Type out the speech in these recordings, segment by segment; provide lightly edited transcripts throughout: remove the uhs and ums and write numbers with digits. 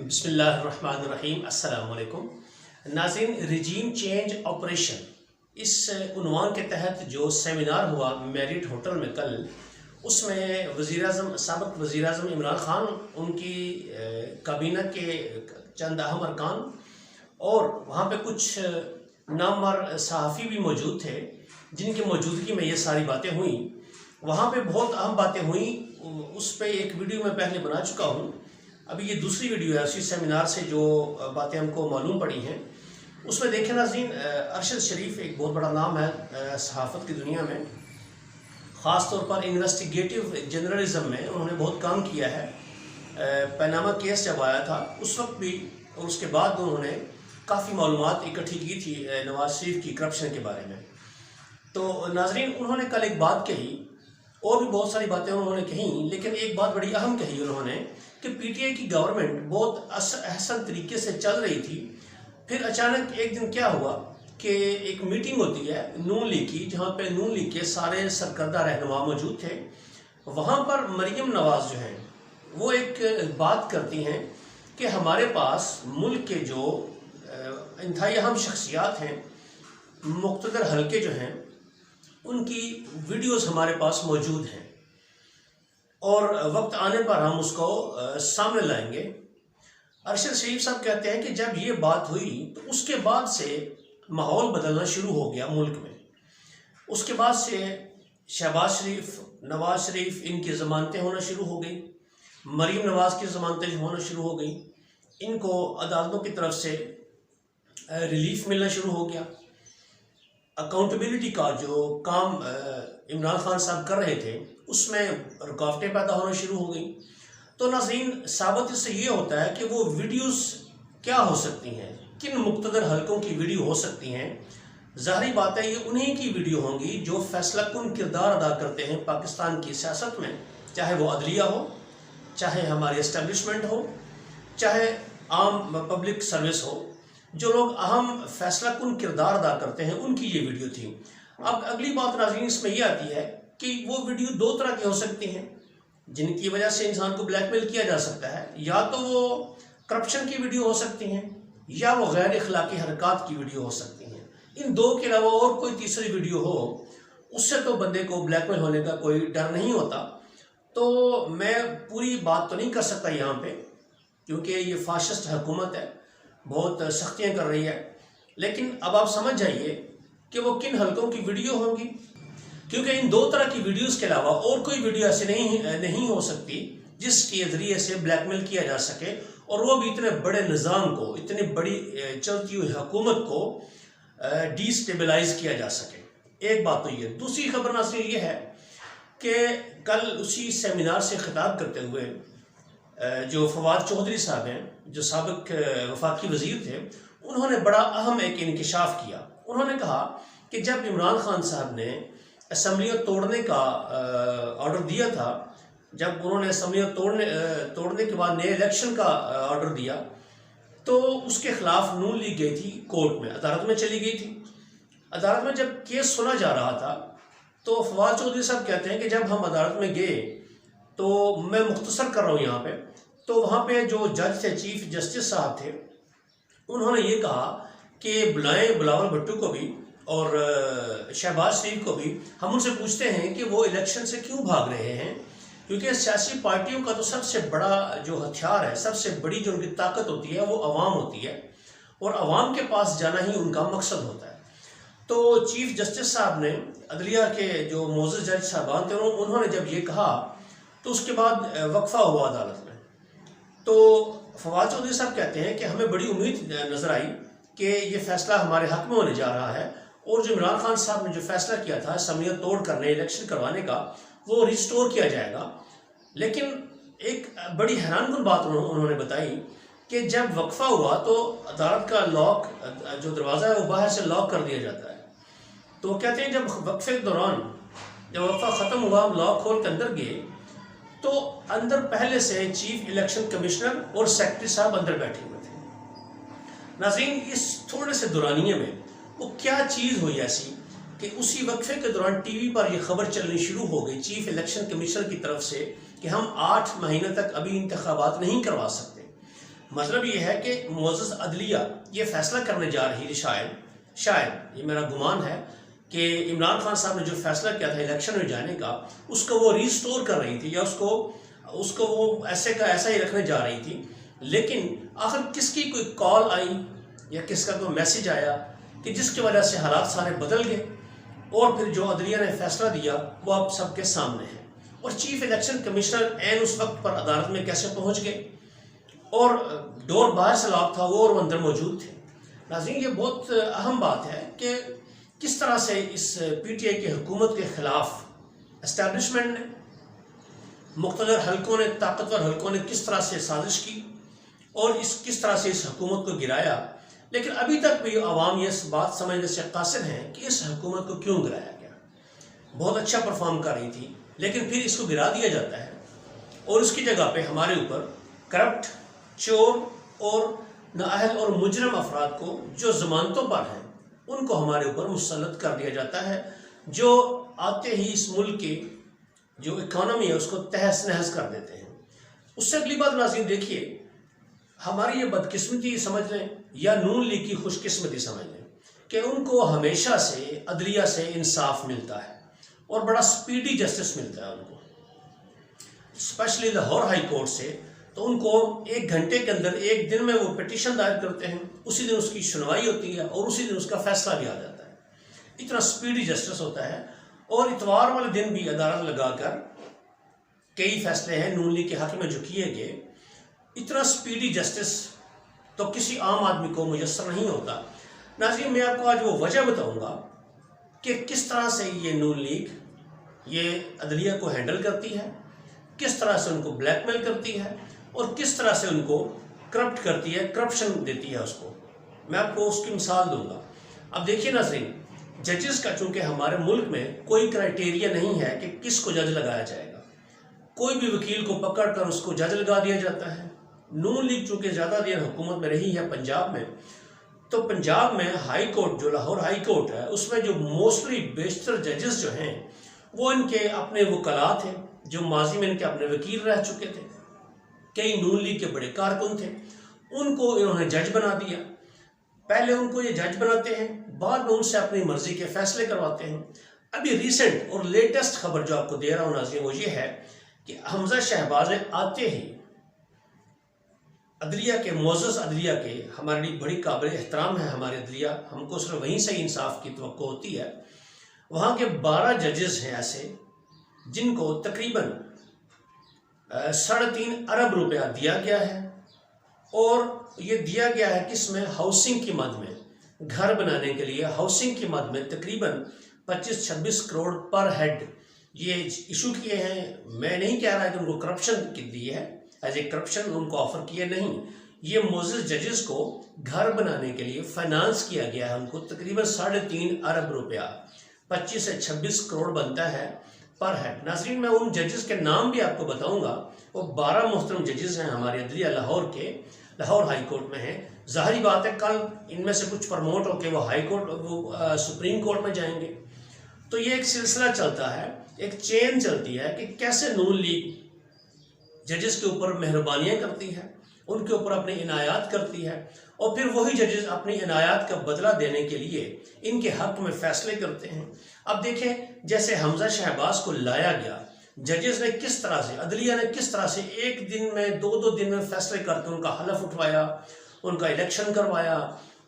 बिस्मिल्लाहिर्रहमानिर्रहीम। अस्सलाम वालेकुम नाज़रीन। रिजीम चेंज ऑपरेशन, इस उन्वान के तहत जो सेमिनार हुआ मैरिट होटल में कल, उसमें साबिक़ वज़ीर आज़म इमरान ख़ान, उनकी काबीना के चंद अहम अरकान और वहाँ पे कुछ नामवर सहाफ़ी भी मौजूद थे, जिनकी मौजूदगी में ये सारी बातें हुई। वहाँ पे बहुत अहम बातें हुई, उस पर एक वीडियो मैं पहले बना चुका हूँ। अभी ये दूसरी वीडियो है उसी सेमिनार से जो बातें हमको मालूम पड़ी हैं। उसमें देखें नाज़रीन, अरशद शरीफ एक बहुत बड़ा नाम है सहाफ़त की दुनिया में, ख़ास तौर पर इन्वेस्टिगेटिव जर्नलिज़म में उन्होंने बहुत काम किया है। पनामा केस जब आया था उस वक्त भी और उसके बाद उन्होंने काफ़ी मालूमात इकट्ठी की थी नवाज शरीफ की करप्शन के बारे में। तो नाज़रीन, उन्होंने कल एक बात कही, और भी बहुत सारी बातें उन्होंने कही, लेकिन एक बात बड़ी अहम कही उन्होंने कि पीटीआई की गवर्नमेंट बहुत अहसन तरीके से चल रही थी। फिर अचानक एक दिन क्या हुआ कि एक मीटिंग होती है नून लीग की, जहाँ पे नून लीग के सारे सरकर्दा रहनुमा मौजूद थे। वहाँ पर मरियम नवाज जो हैं वो एक बात करती हैं कि हमारे पास मुल्क के जो इंतहाई अहम शख्सियात हैं, मुख्तदर हलके जो हैं, उनकी वीडियोस हमारे पास मौजूद हैं और वक्त आने पर हम उसको सामने लाएंगे। अरशद शरीफ साहब कहते हैं कि जब ये बात हुई तो उसके बाद से माहौल बदलना शुरू हो गया मुल्क में। उसके बाद से शहबाज शरीफ, नवाज शरीफ, इनकी ज़मानतें होना शुरू हो गई, मरीम नवाज की ज़मानतें होना शुरू हो गई, इनको अदालतों की तरफ से रिलीफ मिलना शुरू हो गया। अकाउंटेबिलिटी का जो काम इमरान खान साहब कर रहे थे उसमें रुकावटें पैदा होना शुरू हो गई। तो नाज़रीन, साबित इससे ये होता है कि वो वीडियोस क्या हो सकती हैं, किन मुख्तदर हलकों की वीडियो हो सकती हैं। ज़ाहिरी बात है ये उन्हीं की वीडियो होंगी जो फैसला कुन किरदार अदा करते हैं पाकिस्तान की सियासत में, चाहे वो अदलिया हो, चाहे हमारी इस्टेब्लिशमेंट हो, चाहे आम पब्लिक सर्विस हो। जो लोग अहम फैसला कुन किरदार अदा करते हैं उनकी ये वीडियो थी। अब अगली बात नाज़रीन इसमें यह आती है कि वो वीडियो दो तरह की हो सकती हैं जिनकी वजह से इंसान को ब्लैकमेल किया जा सकता है। या तो वो करप्शन की वीडियो हो सकती हैं, या वो गैर अखलाकी हरकत की वीडियो हो सकती हैं। इन दो के अलावा और कोई तीसरी वीडियो हो, उससे तो बंदे को ब्लैकमेल होने का कोई डर नहीं होता। तो मैं पूरी बात तो नहीं कर सकता यहाँ पे, क्योंकि ये फाशिस्ट हुकूमत है, बहुत सख्तियाँ कर रही है। लेकिन अब आप समझ जाइए कि वो किन हलकों की वीडियो होंगी, क्योंकि इन दो तरह की वीडियोस के अलावा और कोई वीडियो ऐसी नहीं हो सकती जिसके ज़रिए से ब्लैकमेल किया जा सके, और वो भी इतने बड़े निज़ाम को, इतनी बड़ी चलती हुई हुकूमत को डिस्टेबलाइज किया जा सके। एक बात तो ये। दूसरी खबर नाज़रीन ये है कि कल उसी सेमिनार से खिताब करते हुए जो फवाद चौधरी साहब हैं, जो साबिक वफाकी वज़ीर थे, उन्होंने बड़ा अहम एक इंकिशाफ किया। उन्होंने कहा कि जब इमरान खान साहब ने असम्बलियाँ तोड़ने का ऑर्डर दिया था, जब उन्होंने असम्बलियाँ तोड़ने के बाद नए इलेक्शन का ऑर्डर दिया, तो उसके खिलाफ नून लीग गई थी कोर्ट में, अदालत में चली गई थी। अदालत में जब केस सुना जा रहा था तो फवाद चौधरी साहब कहते हैं कि जब हम अदालत में गए, तो मैं मुख्तसर कर रहा हूँ यहाँ पे, तो वहाँ पे जो जज थे, चीफ जस्टिस साहब थे, उन्होंने ये कहा कि बुलाएं बिलावल भुट्टो को भी और शहबाज शरीफ को भी। हम उनसे पूछते हैं कि वो इलेक्शन से क्यों भाग रहे हैं, क्योंकि सियासी पार्टियों का तो सबसे बड़ा जो हथियार है, सबसे बड़ी जो उनकी ताकत होती है वो अवाम होती है, और अवाम के पास जाना ही उनका मकसद होता है। तो चीफ जस्टिस साहब ने, अदलिया के जो मोअज़्ज़ज़ जज साहबान थे, उन्होंने जब ये कहा तो उसके बाद वक्फा हुआ अदालत में। तो फवाद चौधरी साहब कहते हैं कि हमें बड़ी उम्मीद नज़र आई कि ये फैसला हमारे हक में होने जा रहा है, और जो इमरान खान साहब ने जो फैसला किया था असम्बलियाँ तोड़ करने, इलेक्शन करवाने का, वो रिस्टोर किया जाएगा। लेकिन एक बड़ी हैरानकुन बात उन्होंने बताई कि जब वक्फा हुआ तो अदालत का लॉक, जो दरवाज़ा है वो बाहर से लॉक कर दिया जाता है। तो वो कहते हैं जब वक्फे के दौरान, जब वक्फा ख़त्म हुआ, हम लॉक खोल के अंदर गए, तो अंदर पहले से चीफ इलेक्शन कमिश्नर और सेक्रेटरी साहब अंदर बैठे हुए थे। नाज़रीन, इस थोड़े से दौरानिए में वो क्या चीज़ हुई ऐसी कि उसी वक्फे के दौरान टीवी पर यह खबर चलनी शुरू हो गई चीफ इलेक्शन कमिश्नर की तरफ से कि हम 8 महीने तक अभी इंतखाबात नहीं करवा सकते। मतलब ये है कि मुअज़्ज़ज़ अदलिया ये फैसला करने जा रही थी, शायद ये मेरा गुमान है कि इमरान खान साहब ने जो फैसला किया था इलेक्शन में जाने का, उसको वो रिस्टोर कर रही थी या उसको वो ऐसे का ऐसा ही रखने जा रही थी। लेकिन आखिर किसकी कोई कॉल आई या किसका कोई मैसेज आया कि जिसकी वजह से हालात सारे बदल गए और फिर जो अदलिया ने फैसला दिया वो आप सबके सामने है। और चीफ इलेक्शन कमिश्नर ऐन उस वक्त पर अदालत में कैसे पहुंच गए और डोर बाहर से लॉक था वो और वो अंदर मौजूद थे। नाज़रीन, ये बहुत अहम बात है कि किस तरह से इस PTI की हुकूमत के खिलाफ एस्टैब्लिशमेंट ने, मुख्तलिफ हलकों ने, ताकतवर हलकों ने किस तरह से साजिश की और किस तरह से इस हुकूमत को गिराया। लेकिन अभी तक भी आवाम ये बात समझने से कासिर है कि इस हुकूमत को क्यों गिराया गया। बहुत अच्छा परफॉर्म कर रही थी लेकिन फिर इसको गिरा दिया जाता है और उसकी जगह पे हमारे ऊपर करप्ट, चोर और नाअहल और मुजरम अफराद को जो जमानतों पर हैं उनको हमारे ऊपर मुसल्लत कर दिया जाता है, जो आते ही इस मुल्क की जो इकॉनमी है उसको तहस नहस कर देते हैं। उससे अगली बात नाज़रीन देखिए, हमारी ये बदकिस्मती समझ लें या नून लीग की खुशकिस्मती समझ लें कि उनको हमेशा से अदलिया से इंसाफ मिलता है और बड़ा स्पीडी जस्टिस मिलता है उनको, स्पेशली लाहौर हाई कोर्ट से। तो उनको 1 घंटे के अंदर, 1 दिन में वो पिटीशन दायर करते हैं, उसी दिन उसकी सुनवाई होती है और उसी दिन उसका फैसला भी आ जाता है। इतना स्पीडी जस्टिस होता है। और इतवार वाले दिन भी अदालत लगाकर कई फैसले हैं नून लीग के हक में जो किए गए। इतना स्पीडी जस्टिस तो किसी आम आदमी को मुयस्सर नहीं होता। नाज़रीन, मैं आपको आज वो वजह बताऊंगा कि किस तरह से ये नून लीग ये अदलिया को हैंडल करती है, किस तरह से उनको ब्लैकमेल करती है और किस तरह से उनको करप्ट करती है, करप्शन देती है उसको। मैं आपको उसकी मिसाल दूंगा। अब देखिए नाज़रीन, जजेस का चूंकि हमारे मुल्क में कोई क्राइटेरिया नहीं है कि किसको जज लगाया जाएगा, कोई भी वकील को पकड़कर उसको जज लगा दिया जाता है। नून लीग चूंकि ज़्यादा देर हुकूमत में रही है पंजाब में, तो पंजाब में हाई कोर्ट जो लाहौर हाई कोर्ट है उसमें जो मोस्टली बेशतर जजेस जो हैं वो इनके अपने वकला थे, जो माजी में इनके अपने वकील रह चुके थे, कई नून लीग के बड़े कारकुन थे, उनको इन्होंने जज बना दिया। पहले उनको ये जज बनाते हैं, बाद में उनसे अपनी मर्जी के फैसले करवाते हैं। अभी रिसेंट और लेटेस्ट खबर जो आपको दे रहा हूँ नाज़रीन वो ये है कि हमजा शहबाज आते ही अदलिया के, मुअज़्ज़ज़ अदलिया के, हमारे लिए बड़ी काबिल एहतराम है हमारे अदलिया, हमको सिर्फ वहीं से इंसाफ की तवक्को होती है। वहाँ के 12 जजेस हैं ऐसे जिनको तकरीबन 3.5 अरब रुपया दिया गया है और ये दिया गया है किसमें, हाउसिंग की मद में, घर बनाने के लिए हाउसिंग की मद में तकरीबन 25-26 करोड़ पर हेड ये इशू किए हैं। मैं नहीं कह रहा कि उनको करप्शन की दी है, एज ए करप्शन उनको ऑफर किए नहीं, ये मुअज़्ज़ज़ जजेस को घर बनाने के लिए फाइनेंस किया गया है। उनको तकरीबन 3.5 अरब रुपया, 25 से 26 करोड़ बनता है पर हेड। नाज़रीन, मैं उन जजेस के नाम भी आपको बताऊंगा। वो 12 मोहतरम जजेस हैं हमारे अदलिया लाहौर के, लाहौर हाई कोर्ट में हैं। ज़ाहिर बात है कल इनमें से कुछ प्रमोट होकर वो हाई कोर्ट, वो सुप्रीम कोर्ट में जाएंगे। तो ये एक सिलसिला चलता है, एक चेन चलती है कि कैसे नून लीग जजेस के ऊपर मेहरबानियाँ करती है, उनके ऊपर अपनी इनायात करती है और फिर वही जजेस अपनी इनायात का बदला देने के लिए इनके हक में फैसले करते हैं। अब देखें, जैसे हमजा शहबाज को लाया गया, जजेस ने किस तरह से, अदलिया ने किस तरह से 1 दिन में 2-2 दिन में फैसले करके उनका हलफ उठवाया, उनका इलेक्शन करवाया।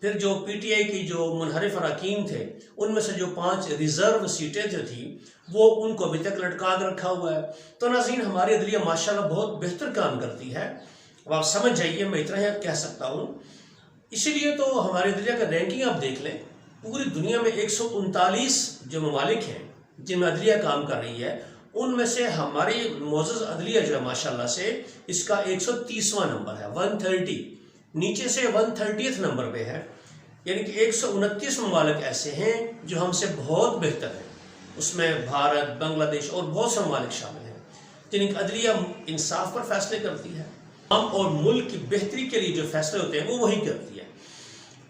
फिर जो PTI की जो मुनहरिफ अरकान थे उनमें से जो 5 रिजर्व सीटें जो थी वो उनको अभी तक लटका कर रखा हुआ है। तो नाज़रीन, हमारी अदलिया माशाल्लाह बहुत बेहतर काम करती है। अब आप समझ जाइए, मैं इतना ही कह सकता हूँ। इसीलिए तो हमारे अदलिया का रैंकिंग आप देख लें, पूरी दुनिया में 139 जो ममालिक हैं जिनमें अदलिया काम कर रही है, उनमें से हमारी मुअज़्ज़ज़ अदलिया जो है माशाल्लाह से इसका 130वां नंबर है, 130, नीचे से 130th नंबर पे है। यानी कि 129 ममालिक ऐसे हैं जो हमसे बहुत बेहतर हैं। उसमें भारत, बांग्लादेश और बहुत से ममालिक शामिल हैं जिनकी अदलिया इंसाफ पर फैसले करती है। हम और मुल्क की बेहतरी के लिए जो फैसले होते हैं वो वही करती है।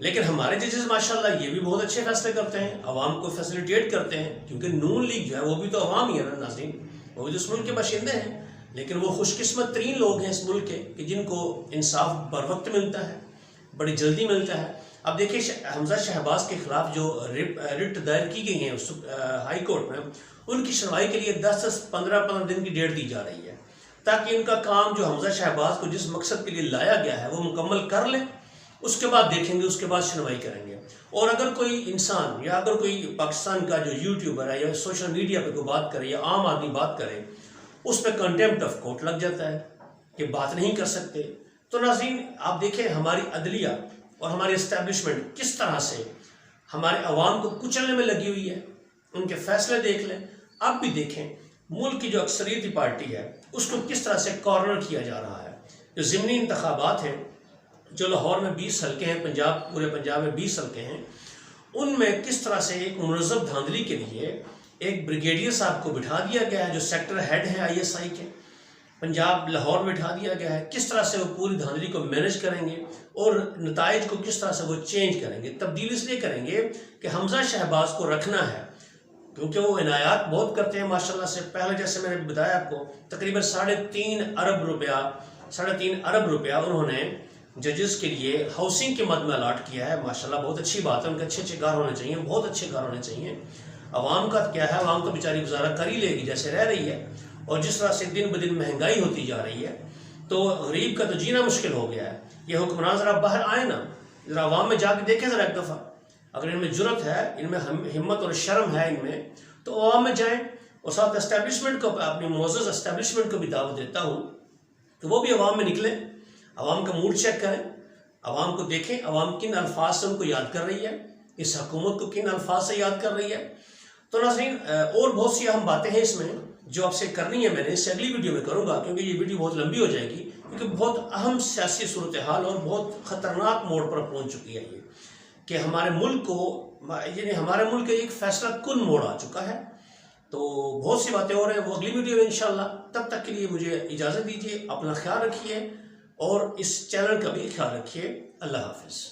लेकिन हमारे जजेस माशाल्लाह ये भी बहुत अच्छे फैसले करते हैं, अवाम को फैसिलिटेट करते हैं, क्योंकि नून लीग जो है वो भी तो अवाम ही है ना नाज़रीन, वो भी तो उस मुल्क के बाशिंदे हैं। लेकिन वो खुशकिस्मत तरीन लोग हैं इस मुल्क के कि जिनको इंसाफ बर वक्त मिलता है, बड़ी जल्दी मिलता है। अब देखिए हमजा शहबाज के खिलाफ जो रिट दायर की गई है हाई कोर्ट में, उनकी सुनवाई के लिए 10 से 15 दिन की डेट दी जा रही है, ताकि उनका काम जो हमजा शहबाज को जिस मकसद के लिए लाया गया है वो मुकम्मल कर ले, उसके बाद देखेंगे, उसके बाद सुनवाई करेंगे। और अगर कोई इंसान या अगर कोई पाकिस्तान का जो यूट्यूबर है या सोशल मीडिया पे कोई बात करे या आम आदमी बात करे, उस पर कंटेम्प्ट ऑफ कोर्ट लग जाता है कि बात नहीं कर सकते। तो नाज़रीन आप देखें हमारी अदलिया और हमारी इस्टेब्लिशमेंट किस तरह से हमारे अवाम को कुचलने में लगी हुई है। उनके फैसले देख लें। अब भी देखें मुल्क की जो अक्सरियती पार्टी है उसको किस तरह से कॉर्नर किया जा रहा है। जो ज़िमनी इंतखाबात हैं जो लाहौर में 20 हल्के हैं, पूरे पंजाब में 20 हल्के हैं, उनमें किस तरह से एक मुनज़्ज़म धांधली के लिए एक ब्रिगेडियर साहब को बिठा दिया गया है जो सेक्टर हेड है ISI के, पंजाब लाहौर में बिठा दिया गया है। किस तरह से वो पूरी धांधली को मैनेज करेंगे और नताइज को किस तरह से वो चेंज करेंगे, तब्दील इसलिए करेंगे कि हमजा शहबाज को रखना है क्योंकि वो इनायात बहुत करते हैं माशाल्लाह से। पहले जैसे मैंने बताया आपको तकरीबन 3.5 अरब रुपया उन्होंने जजेस के लिए हाउसिंग के मद में अलाट किया है। माशाल्लाह बहुत अच्छी बात है, उनके अच्छे अच्छे घर होने चाहिए, बहुत अच्छे घर होने चाहिए। अवाम का क्या है, अवाम तो बेचारी गुजारा कर ही लेगी जैसे रह रही है, और जिस तरह से दिन ब दिन महंगाई होती जा रही है तो गरीब का तो जीना मुश्किल हो गया है। ये हुक्मरान ज़रा बाहर आए ना, ज़रा अवाम में जाके देखें ज़रा एक दफ़ा, अगर इनमें जुर्रत है, इनमें हिम्मत और शर्म है इनमें, तो अवाम में जाएँ। और साथ एस्टेब्लिशमेंट को, अपनी मोअज़्ज़ज़ एस्टेब्लिशमेंट को भी दावत देता हूँ कि वो भी अवाम में निकले, अवाम का मूड चेक करें, अवाम को देखें अवाम किन अल्फाज से उनको याद कर रही है, इस हुकूमत को किन अल्फाज से याद कर रही है। तो नाज़रीन और बहुत सी अहम बातें हैं इसमें जो आपसे करनी है, मैंने इससे अगली वीडियो में करूँगा क्योंकि ये वीडियो बहुत लंबी हो जाएगी, क्योंकि बहुत अहम सियासी सूरत हाल और बहुत ख़तरनाक मोड़ पर पहुँच चुकी है ये कि हमारे मुल्क को, यानी हमारे मुल्क एक फैसला कुन मोड़ आ चुका है। तो बहुत सी बातें हो रही हैं, वो अगली वीडियो में इंशाल्लाह। तब तक के लिए मुझे इजाज़त दीजिए, अपना ख्याल रखिए और इस चैनल का भी ख्याल रखिए। अल्लाह हाफिज़।